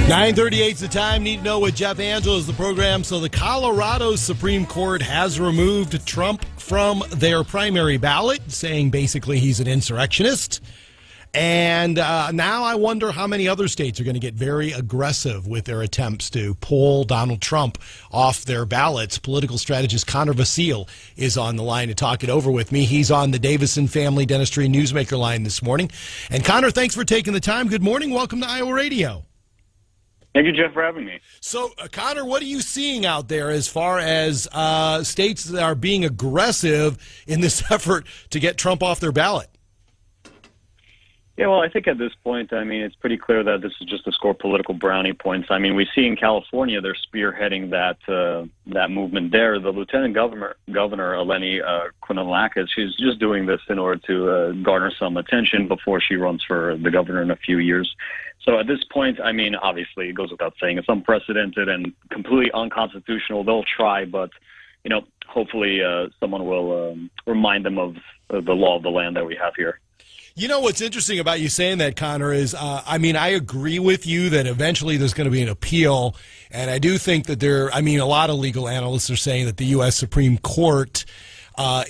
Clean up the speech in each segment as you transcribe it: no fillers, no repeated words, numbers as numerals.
9:38 is the time. Need to know what Jeff Angelo is the program. So the Colorado Supreme Court has removed Trump from their primary ballot, saying basically he's an insurrectionist. And now I wonder how many other states are going to get very aggressive with their attempts to pull Donald Trump off their ballots. Political strategist Connor Vasile is on the line to talk it over with me. He's on the Davison Family Dentistry Newsmaker line this morning. And Connor, thanks for taking the time. Good morning. Welcome to Iowa Radio. Thank you, Jeff, for having me. So, Connor, what are you seeing out there as far as states that are being aggressive in this effort to get Trump off their ballot? Yeah, well, I think at this point, it's pretty clear that this is just to score political brownie points. We see in California they're spearheading that movement there. The Lieutenant Governor Eleni Kounalakis, she's just doing this in order to garner some attention before she runs for the governor in a few years. So at this point, obviously it goes without saying, it's unprecedented and completely unconstitutional. They'll try, but hopefully someone will remind them of the law of the land that we have here. You know what's interesting about you saying that, Connor, is I agree with you that eventually there's going to be an appeal, and I do think that a lot of legal analysts are saying that the U.S. Supreme Court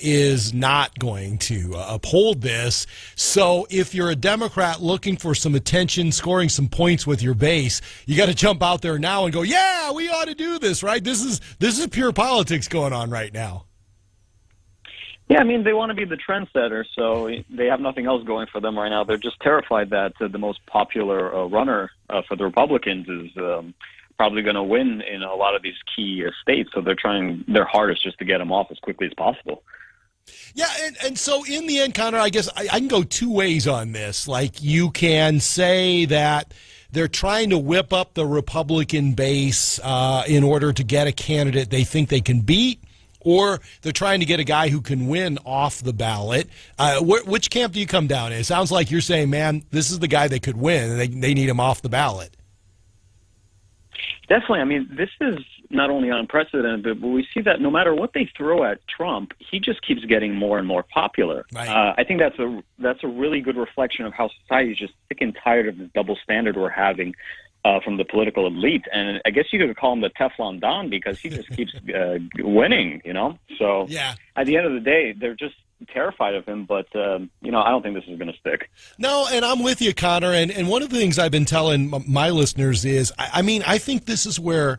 is not going to uphold this. So if you're a Democrat looking for some attention, scoring some points with your base, you got to jump out there now and go, yeah, we ought to do this, right? This is pure politics going on right now. Yeah, they want to be the trendsetter, so they have nothing else going for them right now. They're just terrified that the most popular runner for the Republicans is probably going to win in a lot of these key states, so they're trying their hardest just to get him off as quickly as possible. Yeah, and so in the end, Connor, I guess I can go two ways on this. Like, you can say that they're trying to whip up the Republican base in order to get a candidate they think they can beat, or they're trying to get a guy who can win off the ballot. Which camp do you come down in? It sounds like you're saying, man, this is the guy that could win, and they need him off the ballot. Definitely. This is not only unprecedented, but we see that no matter what they throw at Trump, he just keeps getting more and more popular. Right. I think that's a really good reflection of how society is just sick and tired of the double standard we're having from the political elite. And I guess you could call him the Teflon Don because he just keeps winning, So yeah. At the end of the day, they're just terrified of him, but I don't think this is going to stick. No, and I'm with you, Connor, and one of the things I've been telling my listeners is, I think this is where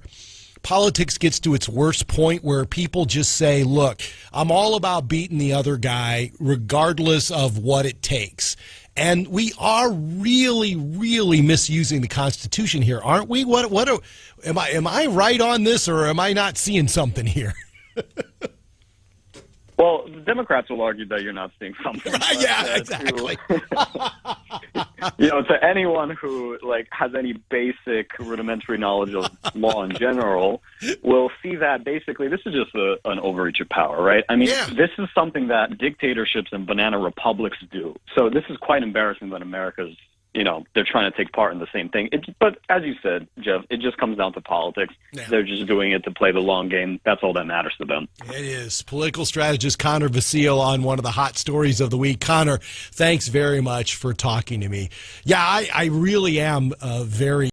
politics gets to its worst point, where people just say, look, I'm all about beating the other guy regardless of what it takes. And we are really, really misusing the Constitution here, aren't we? Am I right on this, or am I not seeing something here? Well, the Democrats will argue that you're not seeing something. Yeah, exactly. To anyone who has any basic rudimentary knowledge of law in general, will see that basically this is just an overreach of power, right? This is something that dictatorships and banana republics do. So this is quite embarrassing that America's, they're trying to take part in the same thing. But as you said, Jeff, it just comes down to politics. Yeah. They're just doing it to play the long game. That's all that matters to them. It is. Political strategist Connor Vasile on one of the hot stories of the week. Connor, thanks very much for talking to me. Yeah, I really am very